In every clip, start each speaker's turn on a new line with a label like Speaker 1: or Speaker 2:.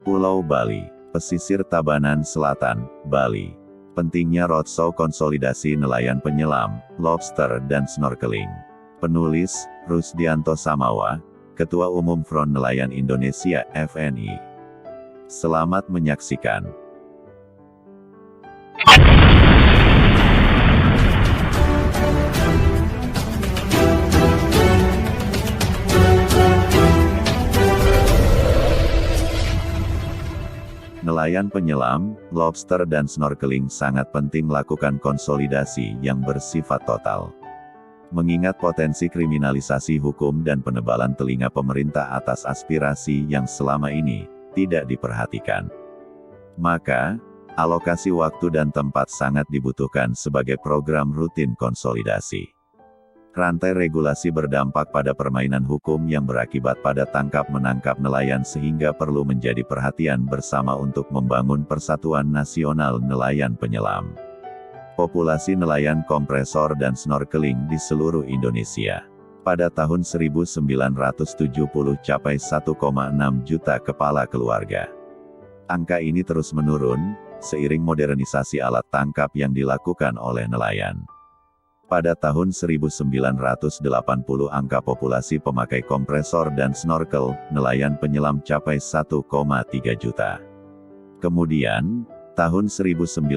Speaker 1: Pulau Bali, pesisir Tabanan Selatan, Bali. Pentingnya roadshow konsolidasi nelayan penyelam, lobster dan snorkeling. Penulis, Rusdianto Samawa, Ketua Umum Front Nelayan Indonesia, FNI. Selamat menyaksikan. Nelayan penyelam, lobster dan snorkeling sangat penting lakukan konsolidasi yang bersifat total. Mengingat potensi kriminalisasi hukum dan penebalan telinga pemerintah atas aspirasi yang selama ini tidak diperhatikan. Maka, alokasi waktu dan tempat sangat dibutuhkan sebagai program rutin konsolidasi. Rantai regulasi berdampak pada permainan hukum yang berakibat pada tangkap-menangkap nelayan sehingga perlu menjadi perhatian bersama untuk membangun persatuan nasional nelayan penyelam. Populasi nelayan kompresor dan snorkeling di seluruh Indonesia pada tahun 1970 capai 1,6 juta kepala keluarga. Angka ini terus menurun, seiring modernisasi alat tangkap yang dilakukan oleh nelayan. Pada tahun 1980 angka populasi pemakai kompresor dan snorkel, nelayan penyelam capai 1,3 juta. Kemudian, tahun 1990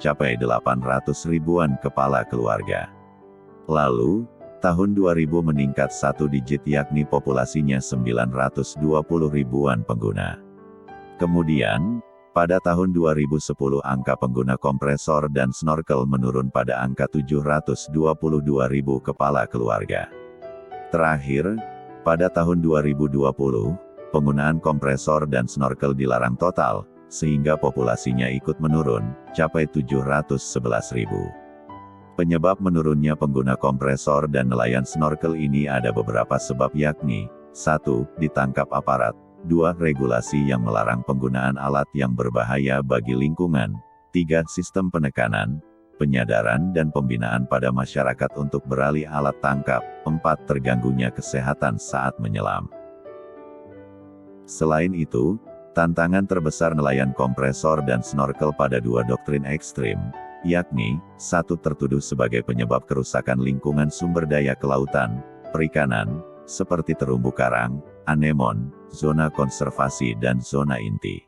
Speaker 1: capai 800 ribuan kepala keluarga. Lalu, tahun 2000 meningkat satu digit yakni populasinya 920 ribuan pengguna. Kemudian, pada tahun 2010 angka pengguna kompresor dan snorkel menurun pada angka 722 ribu kepala keluarga. Terakhir, pada tahun 2020, penggunaan kompresor dan snorkel dilarang total, sehingga populasinya ikut menurun, capai 711 ribu. Penyebab menurunnya pengguna kompresor dan nelayan snorkel ini ada beberapa sebab yakni, 1. Ditangkap aparat. 2. Regulasi yang melarang penggunaan alat yang berbahaya bagi lingkungan. 3. Sistem penekanan, penyadaran dan pembinaan pada masyarakat untuk beralih alat tangkap. 4. Terganggunya kesehatan saat menyelam. Selain itu, tantangan terbesar nelayan kompresor dan snorkel pada dua doktrin ekstrim, yakni, 1. Tertuduh sebagai penyebab kerusakan lingkungan sumber daya kelautan, perikanan, seperti terumbu karang, anemon, zona konservasi dan zona inti.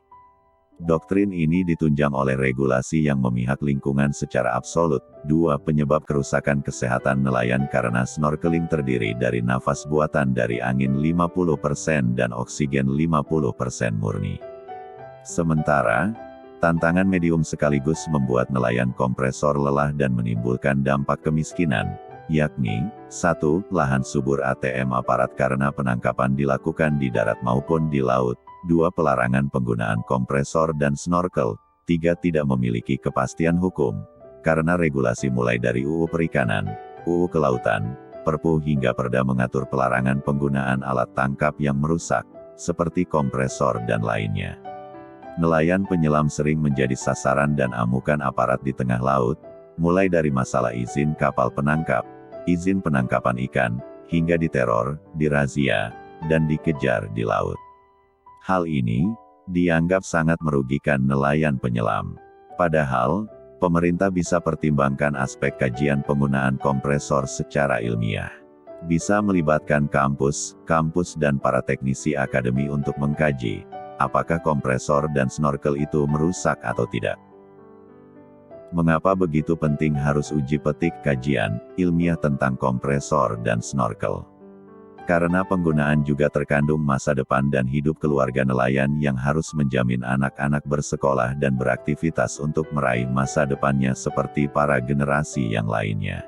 Speaker 1: Doktrin ini ditunjang oleh regulasi yang memihak lingkungan secara absolut. 2. Penyebab kerusakan kesehatan nelayan karena snorkeling terdiri dari nafas buatan dari angin 50% dan oksigen 50% murni. Sementara, tantangan medium sekaligus membuat nelayan kompresor lelah dan menimbulkan dampak kemiskinan, yakni, 1. Lahan subur ATM aparat karena penangkapan dilakukan di darat maupun di laut. 2. Pelarangan penggunaan kompresor dan snorkel. 3. Tidak memiliki kepastian hukum, karena regulasi mulai dari UU Perikanan, UU Kelautan, Perpu hingga Perda mengatur pelarangan penggunaan alat tangkap yang merusak, seperti kompresor dan lainnya. Nelayan penyelam sering menjadi sasaran dan amukan aparat di tengah laut, mulai dari masalah izin kapal penangkap, izin penangkapan ikan, hingga diteror, dirazia, dan dikejar di laut. Hal ini dianggap sangat merugikan nelayan penyelam. Padahal, pemerintah bisa pertimbangkan aspek kajian penggunaan kompresor secara ilmiah. Bisa melibatkan kampus dan para teknisi akademi untuk mengkaji, apakah kompresor dan snorkel itu merusak atau tidak. Mengapa begitu penting harus uji petik kajian ilmiah tentang kompresor dan snorkel? Karena penggunaan juga terkandung masa depan dan hidup keluarga nelayan yang harus menjamin anak-anak bersekolah dan beraktivitas untuk meraih masa depannya seperti para generasi yang lainnya.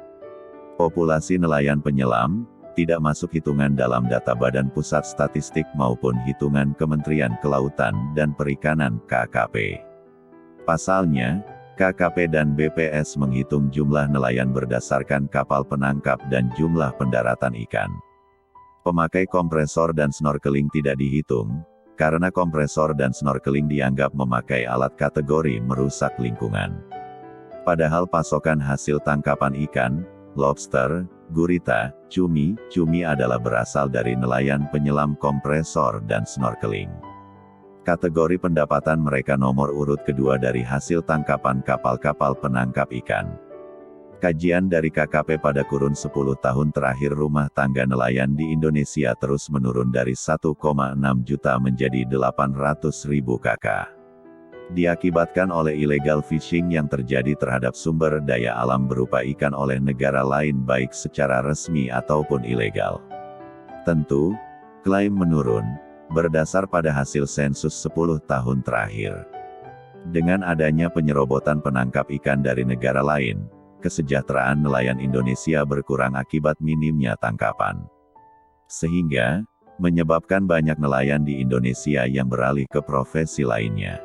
Speaker 1: Populasi nelayan penyelam tidak masuk hitungan dalam data Badan Pusat Statistik maupun hitungan Kementerian Kelautan dan Perikanan (KKP). Pasalnya, KKP dan BPS menghitung jumlah nelayan berdasarkan kapal penangkap dan jumlah pendaratan ikan. Pemakai kompresor dan snorkeling tidak dihitung, karena kompresor dan snorkeling dianggap memakai alat kategori merusak lingkungan. Padahal pasokan hasil tangkapan ikan, lobster, gurita, cumi adalah berasal dari nelayan penyelam kompresor dan snorkeling. Kategori pendapatan mereka nomor urut kedua dari hasil tangkapan kapal-kapal penangkap ikan. Kajian dari KKP pada kurun 10 tahun terakhir rumah tangga nelayan di Indonesia terus menurun dari 1,6 juta menjadi 800.000 kakak. Diakibatkan oleh illegal fishing yang terjadi terhadap sumber daya alam berupa ikan oleh negara lain baik secara resmi ataupun ilegal. Tentu, klaim menurun, berdasar pada hasil sensus 10 tahun terakhir. Dengan adanya penyerobotan penangkap ikan dari negara lain, kesejahteraan nelayan Indonesia berkurang akibat minimnya tangkapan. Sehingga, menyebabkan banyak nelayan di Indonesia yang beralih ke profesi lainnya.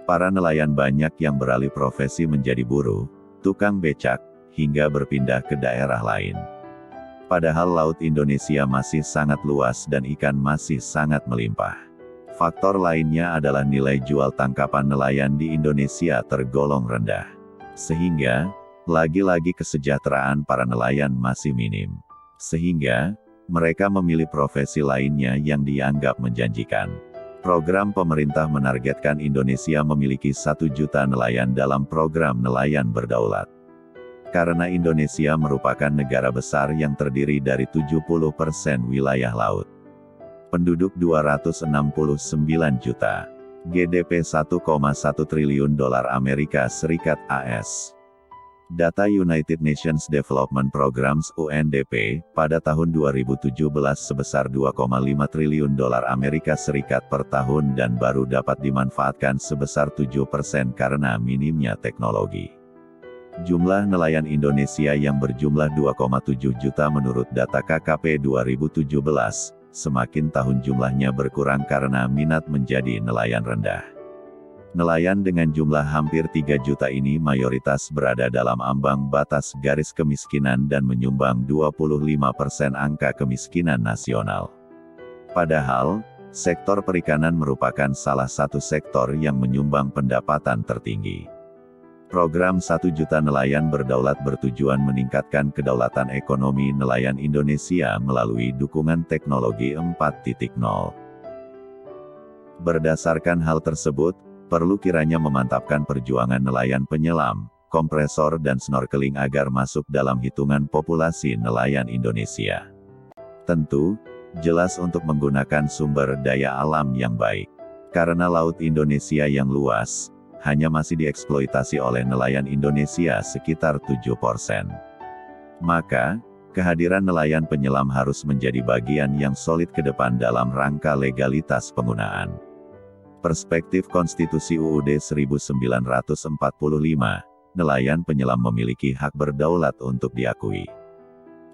Speaker 1: Para nelayan banyak yang beralih profesi menjadi buruh, tukang becak, hingga berpindah ke daerah lain. Padahal laut Indonesia masih sangat luas dan ikan masih sangat melimpah. Faktor lainnya adalah nilai jual tangkapan nelayan di Indonesia tergolong rendah. Sehingga, lagi-lagi kesejahteraan para nelayan masih minim. Sehingga, mereka memilih profesi lainnya yang dianggap menjanjikan. Program pemerintah menargetkan Indonesia memiliki 1 juta nelayan dalam program Nelayan Berdaulat. Karena Indonesia merupakan negara besar yang terdiri dari 70% wilayah laut. Penduduk 269 juta. GDP 1,1 triliun dolar Amerika Serikat AS. Data United Nations Development Programs UNDP, pada tahun 2017 sebesar 2,5 triliun dolar Amerika Serikat per tahun dan baru dapat dimanfaatkan sebesar 7% karena minimnya teknologi. Jumlah nelayan Indonesia yang berjumlah 2,7 juta menurut data KKP 2017, semakin tahun jumlahnya berkurang karena minat menjadi nelayan rendah. Nelayan dengan jumlah hampir 3 juta ini mayoritas berada dalam ambang batas garis kemiskinan dan menyumbang 25% angka kemiskinan nasional. Padahal, sektor perikanan merupakan salah satu sektor yang menyumbang pendapatan tertinggi. Program 1 juta nelayan berdaulat bertujuan meningkatkan kedaulatan ekonomi nelayan Indonesia melalui dukungan teknologi 4.0. Berdasarkan hal tersebut, perlu kiranya memantapkan perjuangan nelayan penyelam, kompresor dan snorkeling agar masuk dalam hitungan populasi nelayan Indonesia. Tentu, jelas untuk menggunakan sumber daya alam yang baik. Karena laut Indonesia yang luas, hanya masih dieksploitasi oleh nelayan Indonesia sekitar 7%. Maka, kehadiran nelayan penyelam harus menjadi bagian yang solid ke depan dalam rangka legalitas penggunaan. Perspektif Konstitusi UUD 1945, nelayan penyelam memiliki hak berdaulat untuk diakui.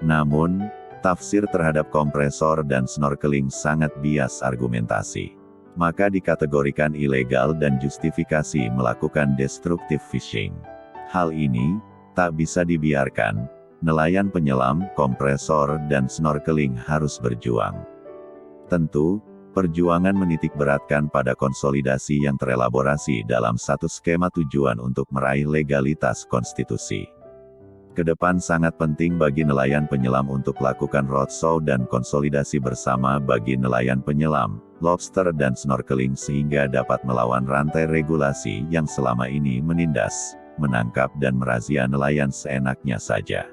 Speaker 1: Namun, tafsir terhadap kompresor dan snorkeling sangat bias argumentasi. Maka dikategorikan ilegal dan justifikasi melakukan destructive fishing. Hal ini, tak bisa dibiarkan, nelayan penyelam, kompresor dan snorkeling harus berjuang. Tentu, perjuangan menitik beratkan pada konsolidasi yang terelaborasi dalam satu skema tujuan untuk meraih legalitas konstitusi. Kedepan sangat penting bagi nelayan penyelam untuk lakukan roadshow dan konsolidasi bersama bagi nelayan penyelam, lobster dan snorkeling sehingga dapat melawan rantai regulasi yang selama ini menindas, menangkap dan merazia nelayan seenaknya saja.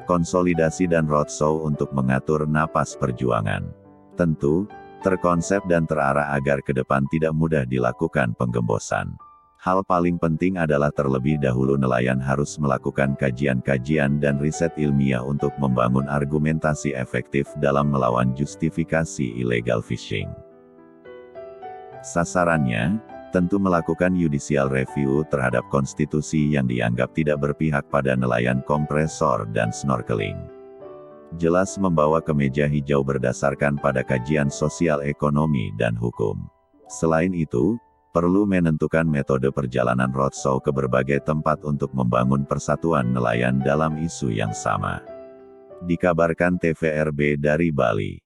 Speaker 1: Konsolidasi dan roadshow untuk mengatur napas perjuangan. Tentu, terkonsep dan terarah agar ke depan tidak mudah dilakukan penggembosan. Hal paling penting adalah terlebih dahulu nelayan harus melakukan kajian-kajian dan riset ilmiah untuk membangun argumentasi efektif dalam melawan justifikasi illegal fishing. Sasarannya, tentu melakukan judicial review terhadap konstitusi yang dianggap tidak berpihak pada nelayan kompresor dan snorkeling. Jelas membawa kemeja hijau berdasarkan pada kajian sosial ekonomi dan hukum. Selain itu, perlu menentukan metode perjalanan roadshow ke berbagai tempat untuk membangun persatuan nelayan dalam isu yang sama. Dikabarkan TVRB dari Bali.